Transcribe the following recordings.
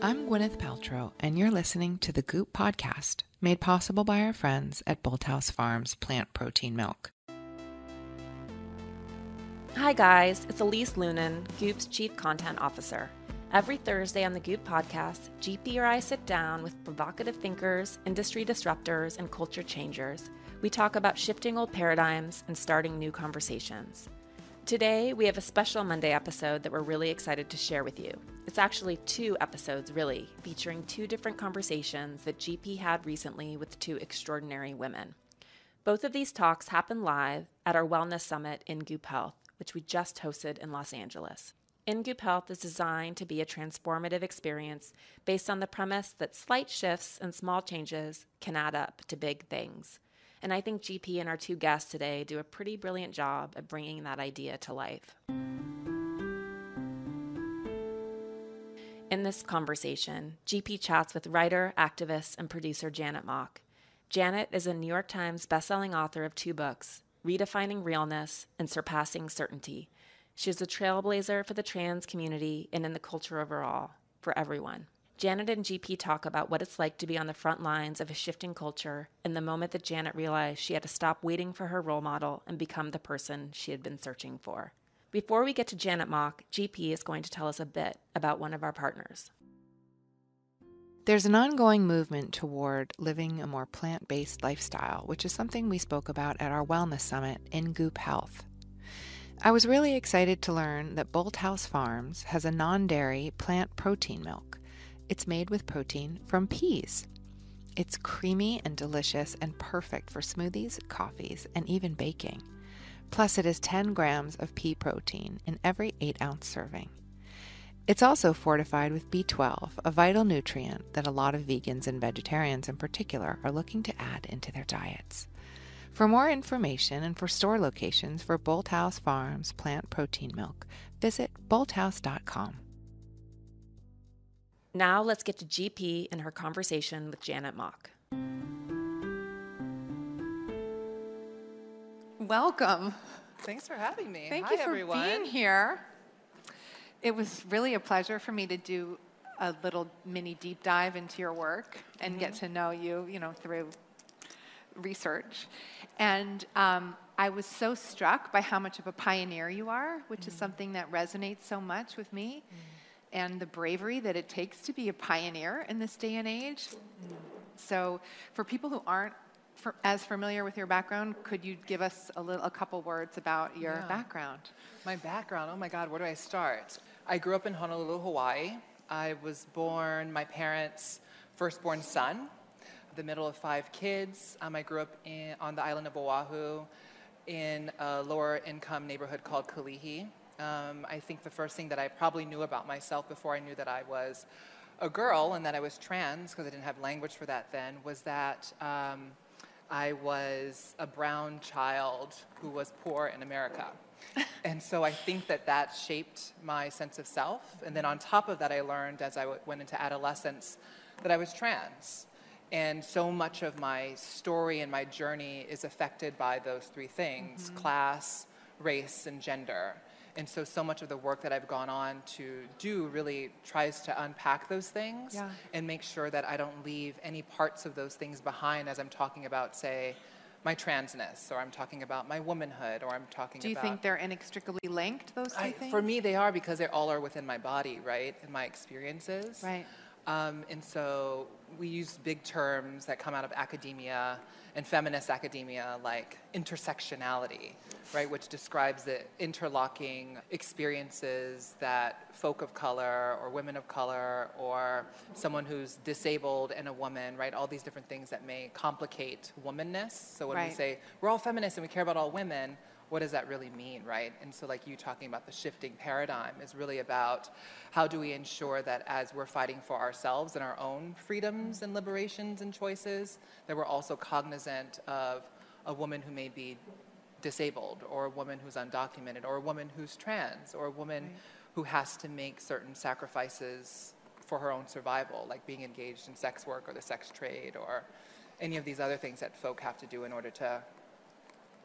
I'm Gwyneth Paltrow, and you're listening to the GOOP podcast, made possible by our friends at Bolthouse Farms Plant Protein Milk. Hi guys, it's Elise Lunan, GOOP's Chief Content Officer. Every Thursday on the GOOP podcast, GP or I sit down with provocative thinkers, industry disruptors, and culture changers. We talk about shifting old paradigms and starting new conversations. Today, we have a special Monday episode that we're really excited to share with you. It's actually 2 episodes, really, featuring 2 different conversations that GP had recently with 2 extraordinary women. Both of these talks happened live at our Wellness Summit in GOOP Health, which we just hosted in Los Angeles. In GOOP Health is designed to be a transformative experience based on the premise that slight shifts and small changes can add up to big things. And I think GP and our 2 guests today do a pretty brilliant job at bringing that idea to life. In this conversation, GP chats with writer, activist, and producer Janet Mock. Janet is a New York Times bestselling author of 2 books, Redefining Realness and Surpassing Certainty. She's a trailblazer for the trans community and in the culture overall, for everyone. Janet and GP talk about what it's like to be on the front lines of a shifting culture and the moment that Janet realized she had to stop waiting for her role model and become the person she had been searching for. Before we get to Janet Mock, GP is going to tell us a bit about one of our partners. There's an ongoing movement toward living a more plant-based lifestyle, which is something we spoke about at our Wellness Summit in GOOP Health. I was really excited to learn that Bolthouse Farms has a non-dairy plant protein milk. It's made with protein from peas. It's creamy and delicious and perfect for smoothies, coffees, and even baking. Plus, it has 10 grams of pea protein in every 8-ounce serving. It's also fortified with B12, a vital nutrient that a lot of vegans and vegetarians in particular are looking to add into their diets. For more information and for store locations for Bolthouse Farms plant protein milk, visit bolthouse.com. Now let's get to GP and her conversation with Janet Mock. Welcome. Thanks for having me. Thank Hi, you for everyone. being here. It was really a pleasure for me to do a little mini deep dive into your work and get to know you, through research. And I was so struck by how much of a pioneer you are, which is something that resonates so much with me. And the bravery that it takes to be a pioneer in this day and age. So for people who aren't as familiar with your background, could you give us a couple words about your background? My background, oh my God, where do I start? I grew up in Honolulu, Hawaii. I was born my parents' firstborn son, the middle of 5 kids. I grew up on the island of Oahu in a lower income neighborhood called Kalihi. I think the first thing that I probably knew about myself before I knew that I was a girl and that I was trans, because I didn't have language for that then, was that I was a brown child who was poor in America. And so I think that shaped my sense of self. And then on top of that, I learned as I went into adolescence that I was trans. And so much of my story and my journey is affected by those 3 things, class, race, and gender. And so much of the work that I've gone on to do really tries to unpack those things and make sure that I don't leave any parts of those things behind as I'm talking about, say, my transness, or I'm talking about my womanhood, or I'm talking about... Do you think they're inextricably linked, those 2 things? For me, they are, because they all are within my body, right, and my experiences. Right. And so we use big terms that come out of academia and feminist academia, like intersectionality, right, which describes the interlocking experiences that folk of color or women of color or someone who's disabled and a woman, right, all these different things that may complicate womanness. So when we say we're all feminists and we care about all women, what does that really mean, right? And so like you talking about the shifting paradigm is really about how do we ensure that as we're fighting for ourselves and our own freedoms and liberations and choices, that we're also cognizant of a woman who may be disabled, or a woman who's undocumented, or a woman who's trans, or a woman who has to make certain sacrifices for her own survival, like being engaged in sex work or the sex trade, or any of these other things that folk have to do in order to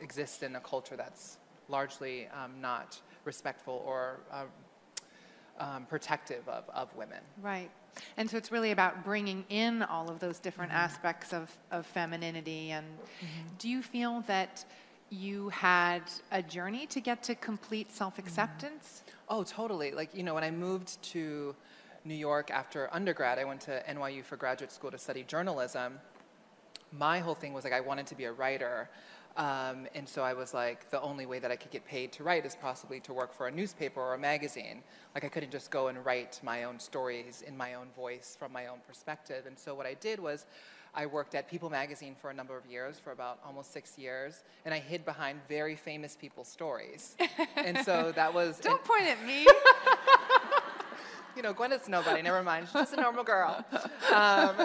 exist in a culture that's largely not respectful or protective of women. Right. And so it's really about bringing in all of those different aspects of femininity. And do you feel that you had a journey to get to complete self-acceptance? Oh, totally. Like, you know, when I moved to New York after undergrad, I went to NYU for graduate school to study journalism. My whole thing was like, I wanted to be a writer. And so I was like, the only way that I could get paid to write is possibly to work for a newspaper or a magazine. Like, I couldn't just go and write my own stories in my own voice from my own perspective. And so what I did was I worked at People magazine for a number of years, for about almost 6 years, and I hid behind very famous people's stories. And so that was... Don't point at me. You know, Gwyneth's nobody, never mind. She's just a normal girl.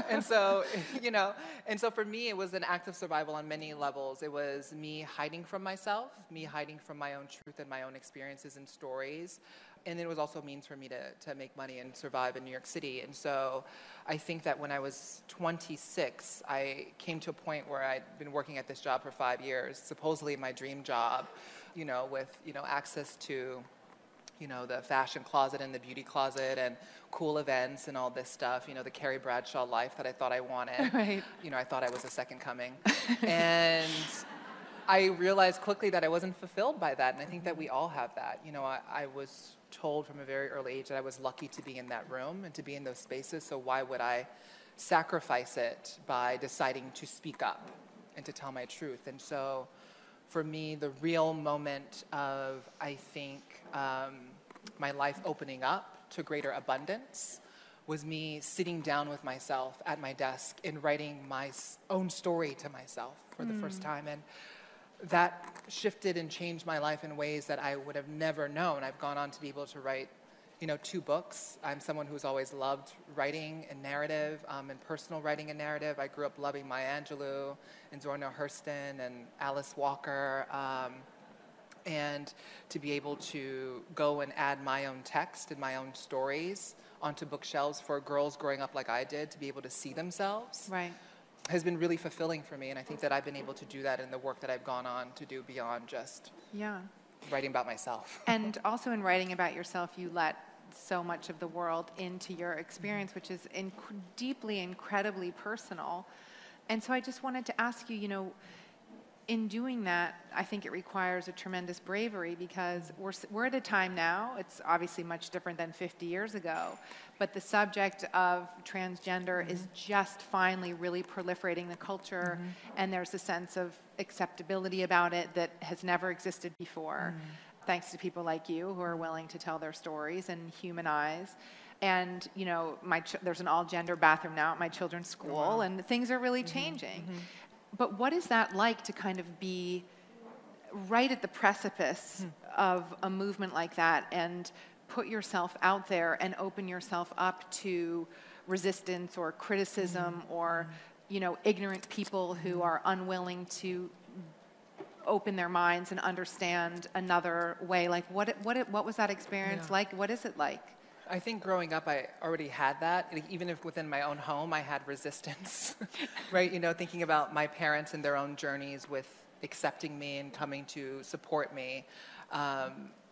And so, you know, and so for me, it was an act of survival on many levels. It was me hiding from myself, me hiding from my own truth and my own experiences and stories. And it was also a means for me to make money and survive in New York City. And so I think that when I was 26, I came to a point where I'd been working at this job for 5 years, supposedly my dream job, you know, with, you know, access to, you know, the fashion closet and the beauty closet and cool events and all this stuff, you know, the Carrie Bradshaw life that I thought I wanted. Right. You know, I thought I was a second coming. And I realized quickly that I wasn't fulfilled by that. And I think that we all have that. You know, I was told from a very early age that I was lucky to be in that room and to be in those spaces. So why would I sacrifice it by deciding to speak up and to tell my truth? And so for me, the real moment of, I think, my life opening up to greater abundance was me sitting down with myself at my desk and writing my own story to myself for the first time. And that shifted and changed my life in ways that I would have never known. I've gone on to be able to write, you know, 2 books. I'm someone who's always loved writing and narrative, and personal writing and narrative. I grew up loving Maya Angelou and Zora Neale Hurston and Alice Walker. And to be able to go and add my own text and my own stories onto bookshelves for girls growing up like I did, to be able to see themselves, Right. has been really fulfilling for me. And I think that I've been able to do that in the work that I've gone on to do beyond just Yeah. writing about myself. And also in writing about yourself, you let so much of the world into your experience, which is deeply, incredibly personal. And so I just wanted to ask you, you know, in doing that, I think it requires a tremendous bravery, because we're at a time now, it's obviously much different than 50 years ago, but the subject of transgender is just finally really proliferating in the culture, and there's a sense of acceptability about it that has never existed before, thanks to people like you who are willing to tell their stories and humanize. And, you know, there's an all-gender bathroom now at my children's school, and things are really changing. But what is that like to kind of be right at the precipice of a movement like that and put yourself out there and open yourself up to resistance or criticism or, you know, ignorant people who are unwilling to open their minds and understand another way? Like, what was that experience like? What is it like? I think growing up, I already had that. Like, even if within my own home, I had resistance, right? You know, thinking about my parents and their own journeys with accepting me and coming to support me. I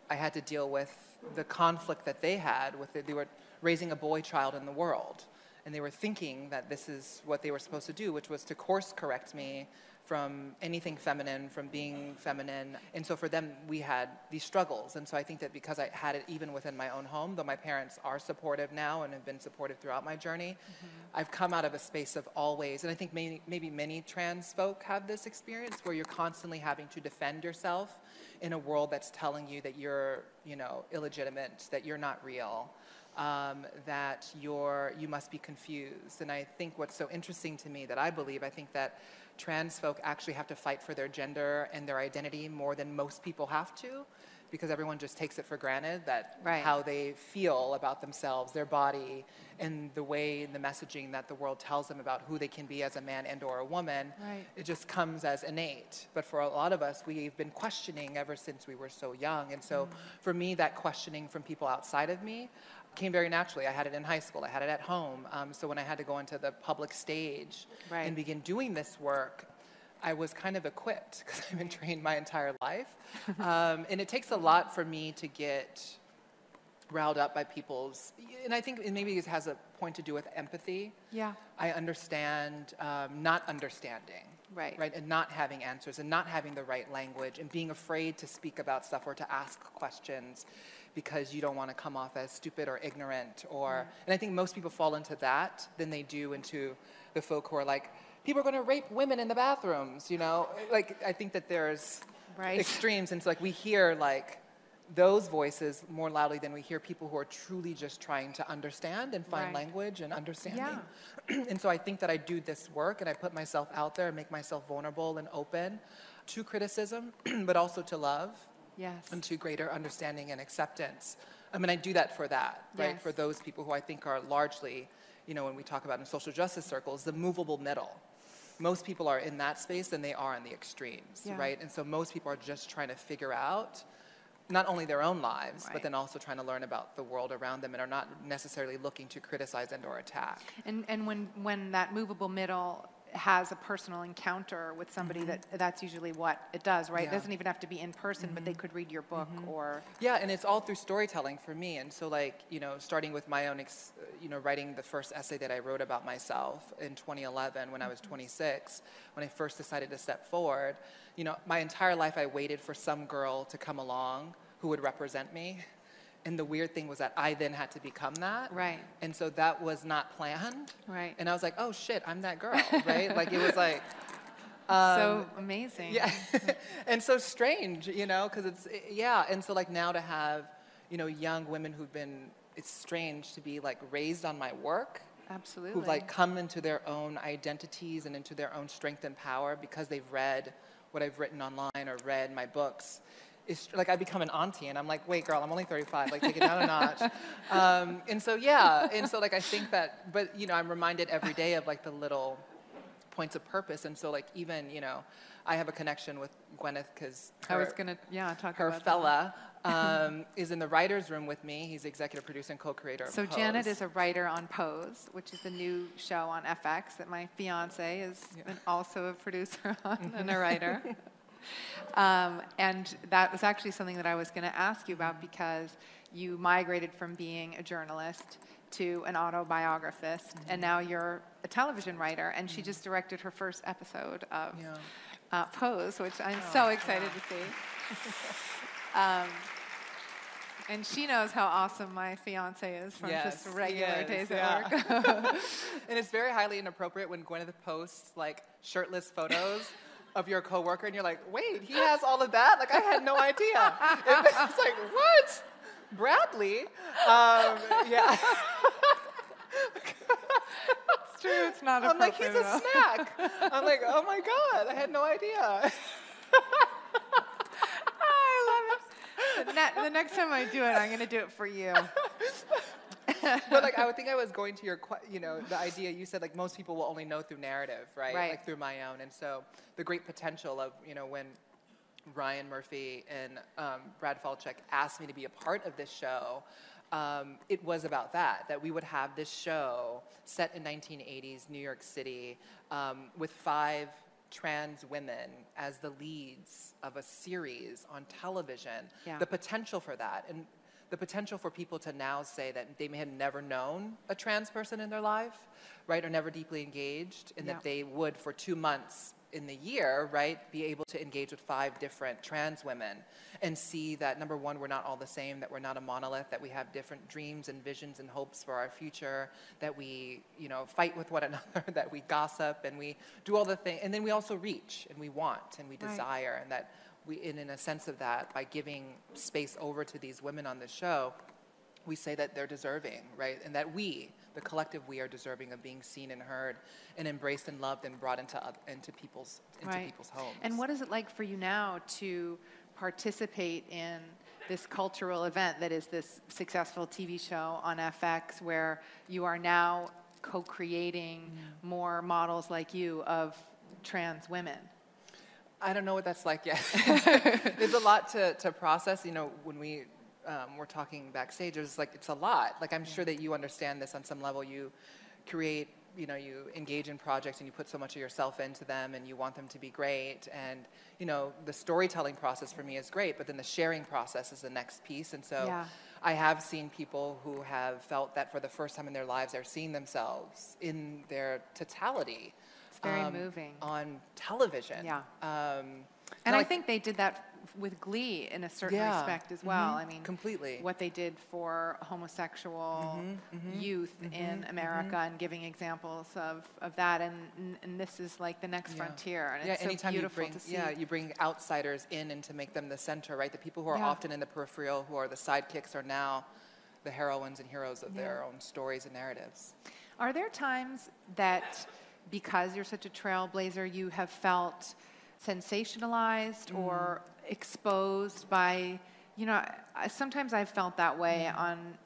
had to deal with the conflict that they had with it. They were raising a boy child in the world, and they were thinking that this is what they were supposed to do, which was to course correct me from anything feminine, from being feminine. And so for them, we had these struggles. And so I think that because I had it even within my own home, though my parents are supportive now and have been supportive throughout my journey, I've come out of a space of always, and I think maybe many trans folk have this experience, where you're constantly having to defend yourself in a world that's telling you that you're, you know, illegitimate, that you're not real, that you must be confused. And I think what's so interesting to me, that I think that trans folk actually have to fight for their gender and their identity more than most people have to, because everyone just takes it for granted that how they feel about themselves, their body, and the way, the messaging that the world tells them about who they can be as a man and or a woman, it just comes as innate. But for a lot of us, we've been questioning ever since we were so young. And so for me, that questioning from people outside of me came very naturally. I had it in high school. I had it at home. So when I had to go into the public stage and begin doing this work, I was kind of equipped, because I've been trained my entire life. And it takes a lot for me to get riled up by people's, and I think maybe it has a point to do with empathy. Yeah. I understand not understanding. Right. Right, and not having answers and not having the right language and being afraid to speak about stuff or to ask questions because you don't want to come off as stupid or ignorant or, and I think most people fall into that than they do into the folk who are like, people are going to rape women in the bathrooms, you know? Like, I think that there's extremes, and so like we hear like those voices more loudly than we hear people who are truly just trying to understand and find language and understanding. Yeah. And so I think that I do this work and I put myself out there and make myself vulnerable and open to criticism, but also to love. Yes. And to greater understanding and acceptance. I mean, I do that for that, right? Yes. For those people who I think are largely, you know, when we talk about in social justice circles, the movable middle. Most people are in that space than they are in the extremes, right? And so most people are just trying to figure out not only their own lives, but then also trying to learn about the world around them and are not necessarily looking to criticize and or attack. And when that movable middle has a personal encounter with somebody, that's usually what it does, right? It doesn't even have to be in person, but they could read your book or... Yeah, and it's all through storytelling for me. And so like, you know, starting with my own, writing the first essay that I wrote about myself in 2011 when I was 26, when I first decided to step forward, you know, my entire life I waited for some girl to come along who would represent me. And the weird thing was that I then had to become that. Right. And so that was not planned. Right. And I was like, oh shit, I'm that girl, right? Like it was like... so amazing. Yeah. And so strange, you know, because and so like now to have, you know, young women who've been, it's strange to be like raised on my work. Absolutely. Who've like come into their own identities and into their own strength and power because they've read what I've written online or read my books. It's like I become an auntie and I'm like, wait girl, I'm only 35, like take it down a notch. And so like I think that, but you know, I'm reminded every day of like the little points of purpose. And so like even, you know, I have a connection with Gwyneth because her fella is in the writer's room with me. He's the executive producer and co-creator of So Pose. Janet is a writer on Pose, which is the new show on FX that my fiance is also a producer on and a writer. And that was actually something that I was going to ask you about because you migrated from being a journalist to an autobiographist, and now you're a television writer, and she just directed her first episode of Pose, which I'm so excited to see. And she knows how awesome my fiance is from just regular days at work. And it's very highly inappropriate when Gwyneth posts like shirtless photos of your coworker, and you're like, wait, he has all of that? Like, I had no idea. It's like, what? Bradley? Yeah. It's true, it's not I'm appropriate. like, he's a snack. I'm like, oh my God, I had no idea. I love it. The next time I do it, I'm going to do it for you. But like, I would think I was going to your, you know, the idea you said, like, most people will only know through narrative, right? Like through my own. And so the great potential of, you know, when Ryan Murphy and Brad Falchuk asked me to be a part of this show, it was about that we would have this show set in 1980s New York City with 5 trans women as the leads of a series on television. Yeah. The potential for that, and the potential for people to now say that they may have never known a trans person in their life, right, or never deeply engaged, and that they would, for 2 months in the year, right, be able to engage with 5 different trans women and see that, number one, we're not all the same, that we're not a monolith, that we have different dreams and visions and hopes for our future, that we, you know, fight with one another, that we gossip and we do all the things, and then we also reach and we want and we desire, and that we, in a sense of that, by giving space over to these women on the show, we say that they're deserving, right? And that we, the collective we, are deserving of being seen and heard and embraced and loved and brought into people's homes. And what is it like for you now to participate in this cultural event that is this successful TV show on FX, where you are now co-creating more models like you of trans women? I don't know what that's like yet. There's a lot to process. You know, when we're talking backstage, it's a lot. Like, I'm sure that you understand this on some level. You create, you know, you engage in projects and you put so much of yourself into them and you want them to be great. And, you know, the storytelling process for me is great, but then the sharing process is the next piece. And so I have seen people who have felt that for the first time in their lives, they're seeing themselves in their totality. It's very moving. On television. Yeah. And I think they did that with Glee in a certain respect as well. I mean, completely. What they did for homosexual youth in America and giving examples of that. And this is like the next frontier. And it's so anytime beautiful to see. Yeah, you bring outsiders in and to make them the center, right? The people who are often in the peripheral, who are the sidekicks, are now the heroines and heroes of their own stories and narratives. Are there times that, because you're such a trailblazer, you have felt sensationalized or exposed by, sometimes I've felt that way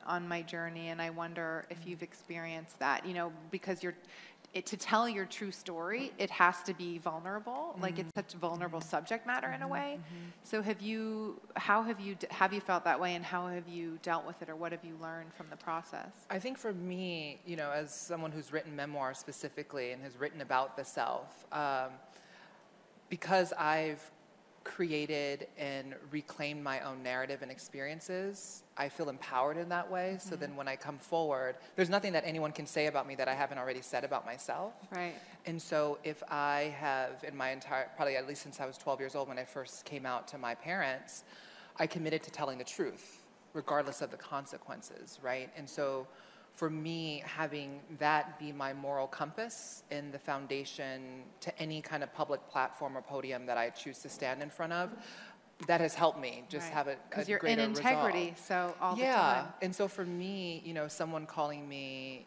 on my journey, and I wonder if you've experienced that, because to tell your true story, it has to be vulnerable. Like, it's such a vulnerable subject matter in a way. So have you felt that way, and how have you dealt with it, or what have you learned from the process? I think for me, as someone who's written memoir specifically and has written about the self, because I've created and reclaimed my own narrative and experiences, I feel empowered in that way. So then when I come forward, there's nothing that anyone can say about me that I haven't already said about myself. Right. And so if I have, in my entire, probably at least since I was 12 years old when I first came out to my parents, I committed to telling the truth, regardless of the consequences, right? And so for me, having that be my moral compass and the foundation to any kind of public platform or podium that I choose to stand in front of, that has helped me just have a greater resolve. Because you're in integrity, so all the time. Yeah, and so for me, someone calling me,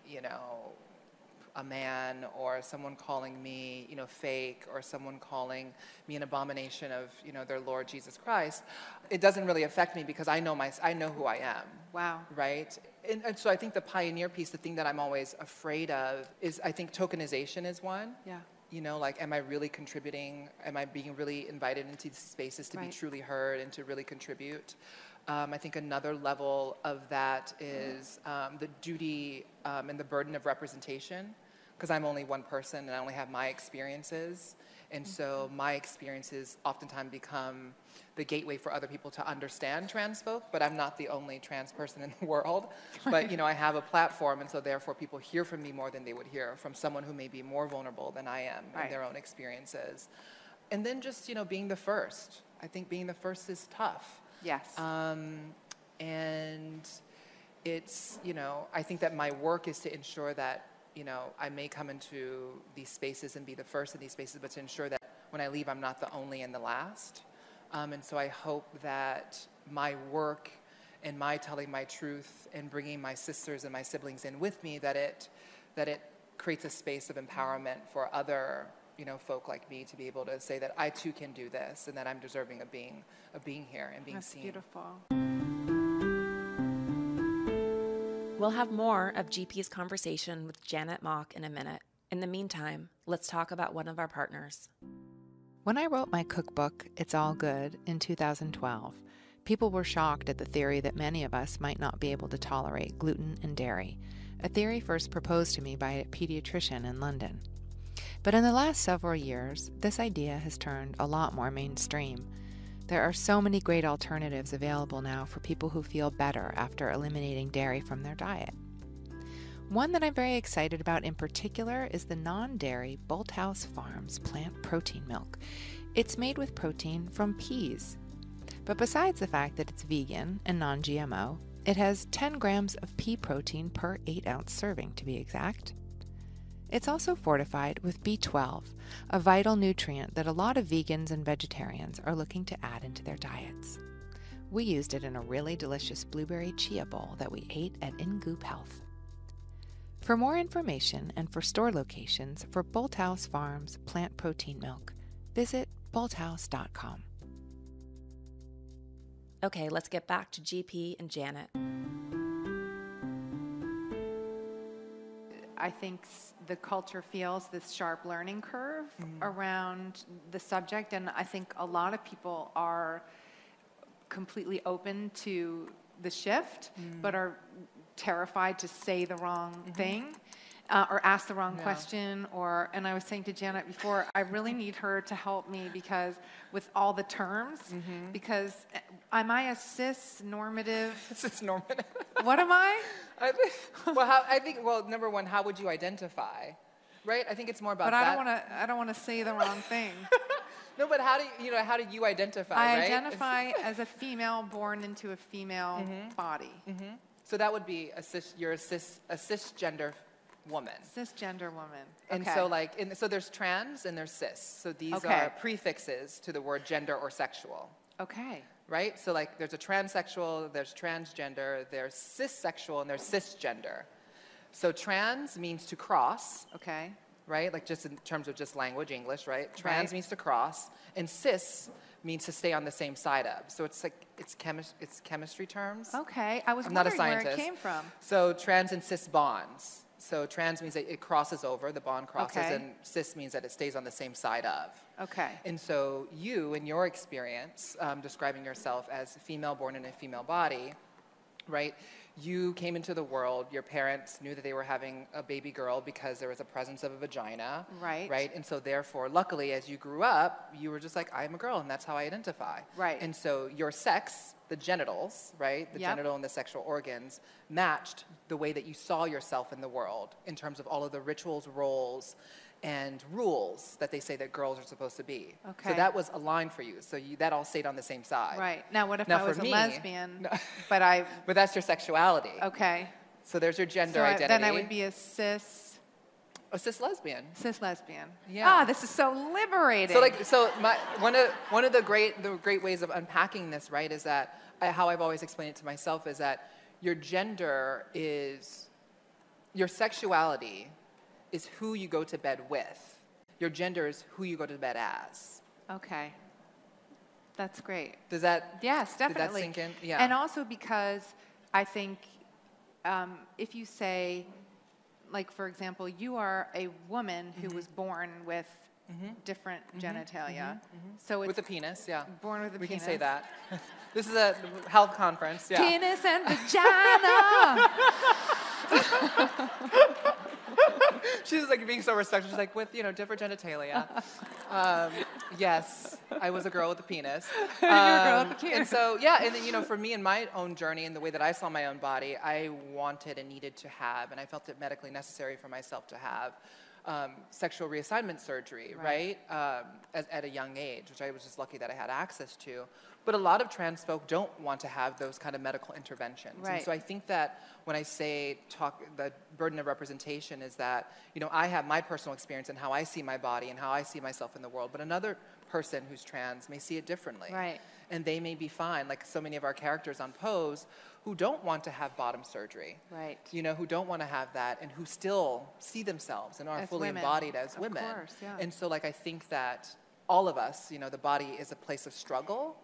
a man, or someone calling me, fake, or someone calling me an abomination of, their Lord Jesus Christ, it doesn't really affect me because I know who I am. Wow. Right? And so I think the pioneer piece, the thing that I'm always afraid of is, I think tokenization is one. Yeah. Like, am I really contributing? Am I being really invited into these spaces to be truly heard and to really contribute? I think another level of that is the duty and the burden of representation, because I'm only one person and I only have my experiences. And so my experiences oftentimes become the gateway for other people to understand trans folk, but I'm not the only trans person in the world. But, I have a platform, and so therefore people hear from me more than they would hear from someone who may be more vulnerable than I am in their own experiences. And then just, being the first. I think being the first is tough. Yes. And it's, I think that my work is to ensure that, I may come into these spaces and be the first in these spaces, but to ensure that when I leave, I'm not the only and the last. And so I hope that my work and my telling my truth and bringing my sisters and my siblings in with me, that it creates a space of empowerment for other, folk like me to be able to say that I too can do this, and that I'm deserving of being here and being seen. That's beautiful. We'll have more of GP's conversation with Janet Mock in a minute. In the meantime, let's talk about one of our partners. When I wrote my cookbook, It's All Good, in 2012, people were shocked at the theory that many of us might not be able to tolerate gluten and dairy, a theory first proposed to me by a pediatrician in London. But in the last several years, this idea has turned a lot more mainstream. There are so many great alternatives available now for people who feel better after eliminating dairy from their diet. One that I'm very excited about in particular is the non-dairy Bolthouse Farms plant protein milk. It's made with protein from peas. But besides the fact that it's vegan and non-GMO, it has 10 grams of pea protein per 8-ounce serving, to be exact. It's also fortified with B12, a vital nutrient that a lot of vegans and vegetarians are looking to add into their diets. We used it in a really delicious blueberry chia bowl that we ate at GOOP Health. For more information and for store locations for Bolthouse Farms plant protein milk, visit bolthouse.com. Okay, let's get back to GP and Janet. I think the culture feels this sharp learning curve around the subject, and I think a lot of people are completely open to the shift, but are terrified to say the wrong thing or ask the wrong question. And I was saying to Janet before, I really need her to help me because with all the terms, because Am I a cis-normative? Cis-normative. What am I? I think, number one, how would you identify? Right? I think it's more about that. But I don't want to say the wrong thing. No, but how do you identify, I right? identify as a female born into a female body. Mm-hmm. So that would be you're a cisgender woman. Cisgender woman. And okay. so so there's trans and there's cis. So these are prefixes to the word gender or sexual. Okay. Right? So like there's a transsexual, there's transgender, there's cissexual, and there's cisgender. So trans means to cross. Okay. Right? Like just in terms of just language, English, right? Trans means to cross, and cis means to stay on the same side of. So it's like it's chemistry terms. Okay. I was I'm not a wondering where scientist. it came from. So trans and cis bonds. So trans means that it crosses over, the bond crosses, Okay. and cis means that it stays on the same side of. Okay. And so you, in your experience, describing yourself as female born in a female body, right? You came into the world, your parents knew that they were having a baby girl because there was a presence of a vagina. Right. Right? And so therefore, luckily, as you grew up, you were just like, I'm a girl, and that's how I identify. Right. And so your sex, the genitals, right? The genital and the sexual organs matched the way that you saw yourself in the world in terms of all of the rituals, roles, and rules that they say that girls are supposed to be. Okay. So that was aligned for you. So that all stayed on the same side. Right. Now, what if Now, I was for a me- lesbian, No. but But that's your sexuality. okay. So there's your gender So identity. then I would be a cis lesbian. lesbian. Yeah. Ah, this is so liberating. One of the great ways of unpacking this, right, is that how I've always explained it to myself is that your gender is your sexuality is who you go to bed with. Your gender is who you go to bed as. Okay. That's great. Does that? Yes, definitely. Did that sink in? Yeah. And also because I think if you say, like, for example, you are a woman who was born with different genitalia. So it's with a penis, yeah. born with a We penis. can say that. This is a health conference, yeah. Penis and vagina. She's like being so respectful. She's like, with, different genitalia. Yes, I was a girl with a penis. You're a girl with a penis. And so, yeah, and then, for me in my own journey and the way that I saw my own body, I wanted and needed to have, and I felt it medically necessary for myself to have sexual reassignment surgery, right? At a young age, which I was just lucky that I had access to. But a lot of trans folk don't want to have those kind of medical interventions. Right. And so I think that when I say the burden of representation is that, I have my personal experience and how I see my body and how I see myself in the world, but another person who's trans may see it differently. Right. And they may be fine, like so many of our characters on Pose, who don't want to have bottom surgery. Right. Who don't want to have that and who still see themselves and are As fully women. embodied as Of women. course, yeah. And so, I think that all of us, the body is a place of struggle,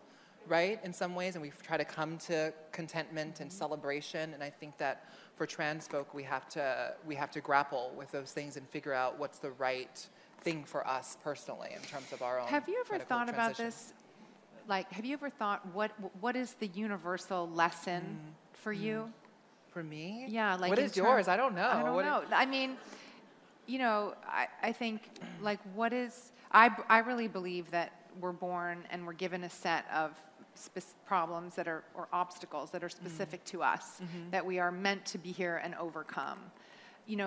right, in some ways, and we try to come to contentment and celebration. And I think that for trans folk, we have to grapple with those things and figure out what's the right thing for us personally in terms of our own. Have you ever medical thought about transition. this? Like, have you ever thought what is the universal lesson for you? For me? Yeah, like what in is yours? I don't know. I don't know. I mean, I think like what is I really believe that we're born and we're given a set of problems that are or obstacles that are specific to us that we are meant to be here and overcome.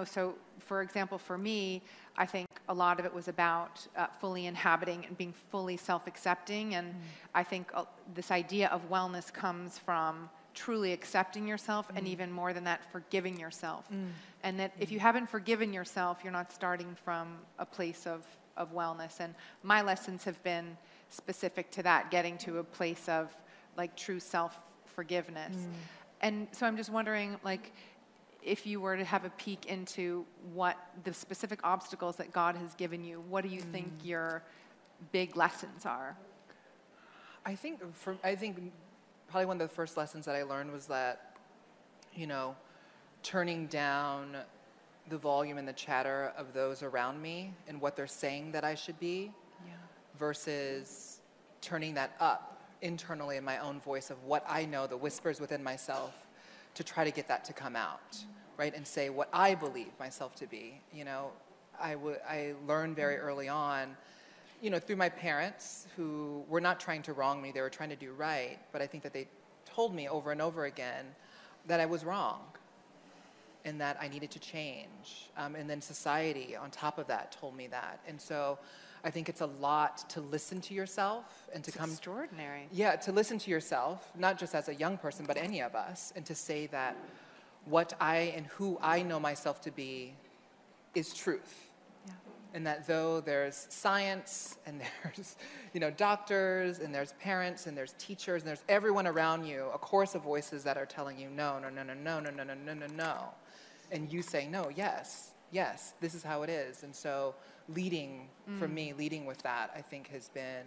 So for example, for me, I think a lot of it was about fully inhabiting and being fully self-accepting. And I think this idea of wellness comes from truly accepting yourself and even more than that, forgiving yourself. And that if you haven't forgiven yourself, you're not starting from a place of wellness. And my lessons have been specific to that, getting to a place of like true self-forgiveness. And so I'm just wondering, like, if you were to have a peek into what the specific obstacles that God has given you, what do you think your big lessons are? I think probably one of the first lessons that I learned was that, turning down the volume and the chatter of those around me and what they're saying that I should be, versus turning that up internally in my own voice of what I know, the whispers within myself, to try to get that to come out, right? And say what I believe myself to be. I learned very early on through my parents, who were not trying to wrong me, they were trying to do right, but I think that they told me over and over again that I was wrong and that I needed to change. And then society on top of that told me that. And so I think it's a lot to listen to yourself and to come... extraordinary. Yeah, to listen to yourself, not just as a young person, but any of us, and to say that what I and who I know myself to be is truth. Yeah. And that though there's science and there's, doctors and there's parents and there's teachers and there's everyone around you, a chorus of voices that are telling you no, no, no, no, no, no, no, no, no, no, no. And you say, no, yes, yes, this is how it is. And so leading with that, I think has been,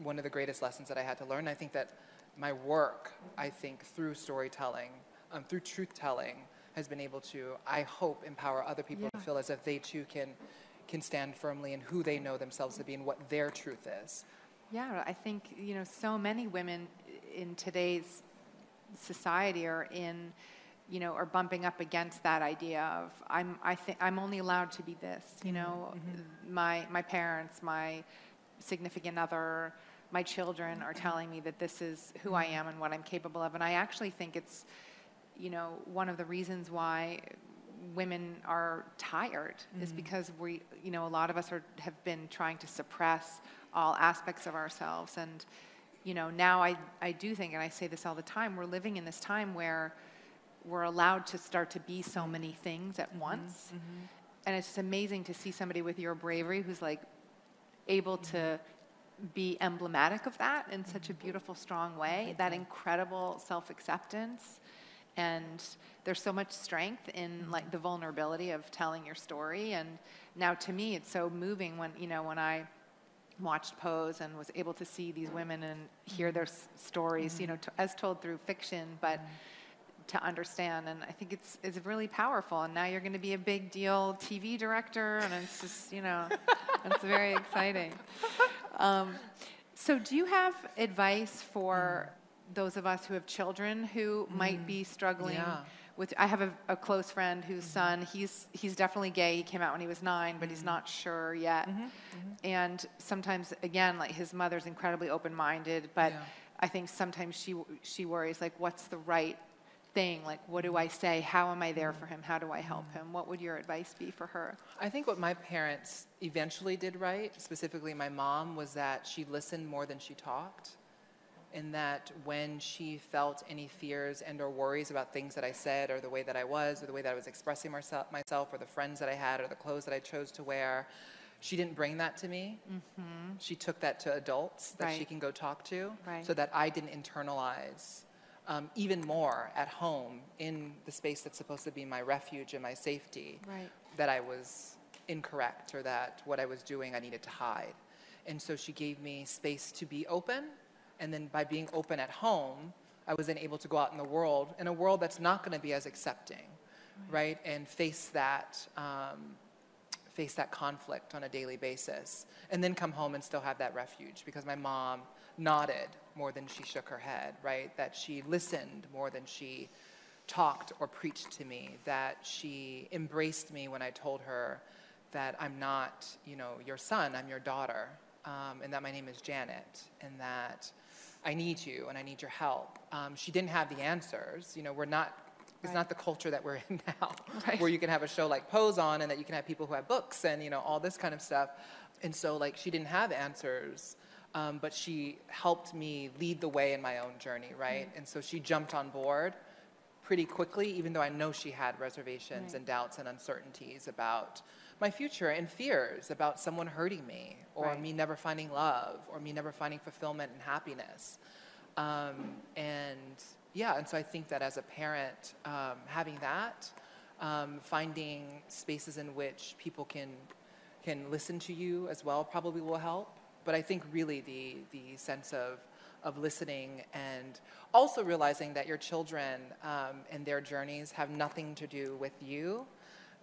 one of the greatest lessons that I had to learn. I think that my work, through storytelling, through truth-telling, has been able to, I hope, empower other people to feel as if they too can stand firmly in who they know themselves to be and what their truth is. Yeah, I think, so many women in today's society are are bumping up against that idea of I'm only allowed to be this, my parents, my significant other, my children are telling me that this is who I am and what I'm capable of. And I actually think it's, one of the reasons why women are tired is because we, a lot of us have been trying to suppress all aspects of ourselves. And, now I do think, and I say this all the time, we're living in this time where we're allowed to start to be so many things at once. And it's just amazing to see somebody with your bravery who's like able to be emblematic of that in such a beautiful, strong way, that incredible self-acceptance. And there's so much strength in like the vulnerability of telling your story. And now to me, it's so moving when, when I watched Pose and was able to see these women and hear their stories, as told through fiction, but to understand. And I think it's really powerful. And now you're going to be a big deal TV director, and it's just, it's very exciting. So do you have advice for those of us who have children who might be struggling with... I have a close friend whose son, he's definitely gay. He came out when he was 9, but he's not sure yet. And sometimes, again, like his mother's incredibly open-minded, but I think sometimes she worries, like, what's the right thing? Like, what do I say? How am I there for him? How do I help him? What would your advice be for her? I think what my parents eventually did right, specifically my mom, was that she listened more than she talked. And that when she felt any fears and or worries about things that I said or the way that I was or the way that I was expressing myself or the friends that I had or the clothes that I chose to wear, she didn't bring that to me. She took that to adults that she can go talk to so that I didn't internalize even more at home in the space that's supposed to be my refuge and my safety, that I was incorrect or that what I was doing I needed to hide. And so she gave me space to be open. And then by being open at home, I was then able to go out in the world, in a world that's not going to be as accepting, right? And face that conflict on a daily basis. And then come home and still have that refuge, because my mom nodded more than she shook her head, right? That she listened more than she talked or preached to me, that she embraced me when I told her that I'm not, your son, I'm your daughter, and that my name is Janet, and that I need you and I need your help. She didn't have the answers. We're not, it's not the culture that we're in now, where you can have a show like Pose on and that you can have people who have books and, all this kind of stuff. And so, like, she didn't have answers, but she helped me lead the way in my own journey, right? And so she jumped on board pretty quickly, even though I know she had reservations and doubts and uncertainties about my future and fears about someone hurting me or me never finding love or me never finding fulfillment and happiness. And so I think that as a parent, having that, finding spaces in which people can listen to you as well probably will help. But I think really the sense of listening and also realizing that your children and their journeys have nothing to do with you,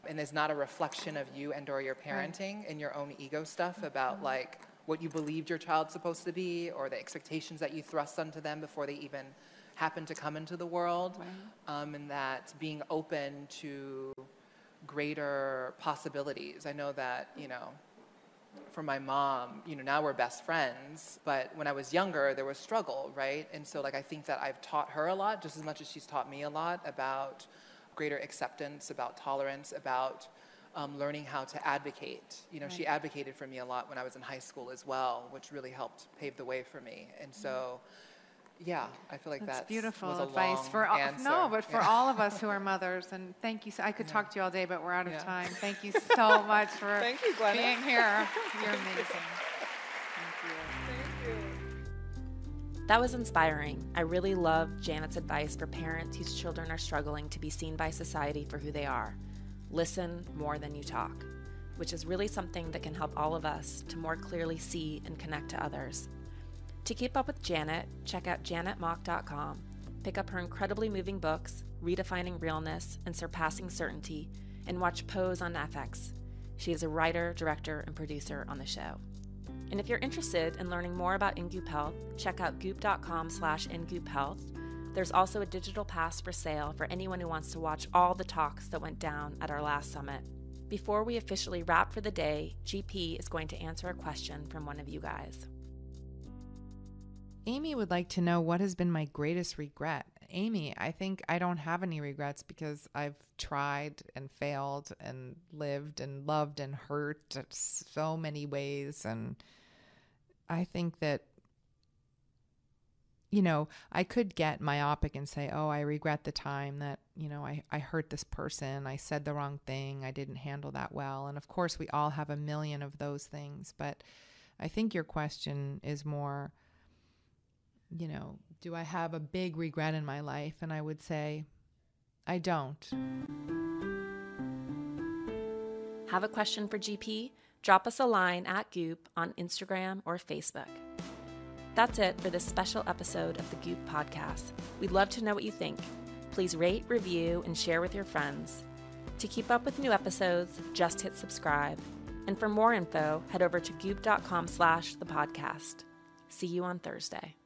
and is not a reflection of you and or your parenting and your own ego stuff about like what you believed your child's supposed to be or the expectations that you thrust onto them before they even happen to come into the world, and that being open to greater possibilities. I know that, from my mom, now we're best friends, but when I was younger, there was struggle, right? And so I think that I've taught her a lot, just as much as she's taught me a lot, about greater acceptance, about tolerance, about learning how to advocate. She advocated for me a lot when I was in high school as well, which really helped pave the way for me. And so, yeah, I feel like that's beautiful was a advice long for all, answer. no, but for all of us who are mothers. And thank you. I could talk to you all day, but we're out of time. Thank you so much for Thank you, Gwyneth. being here. You're amazing. Thank you. That was inspiring. I really love Janet's advice for parents whose children are struggling to be seen by society for who they are. Listen more than you talk, which is really something that can help all of us to more clearly see and connect to others. To keep up with Janet, check out janetmock.com. Pick up her incredibly moving books, Redefining Realness and Surpassing Certainty, and watch Pose on FX. She is a writer, director, and producer on the show. And if you're interested in learning more about InGoop Health, check out goop.com/InGoopHealth. There's also a digital pass for sale for anyone who wants to watch all the talks that went down at our last summit. Before we officially wrap for the day, GP is going to answer a question from one of you guys. Amy would like to know what has been my greatest regret. Amy, I think I don't have any regrets because I've tried and failed and lived and loved and hurt in so many ways. And I think that, I could get myopic and say, oh, I regret the time that, I hurt this person. I said the wrong thing. I didn't handle that well. And of course, we all have a million of those things. But I think your question is more, do I have a big regret in my life? And I would say, I don't. Have a question for GP? Drop us a line at Goop on Instagram or Facebook. That's it for this special episode of the Goop podcast. We'd love to know what you think. Please rate, review, and share with your friends. To keep up with new episodes, just hit subscribe. And for more info, head over to goop.com/thepodcast. See you on Thursday.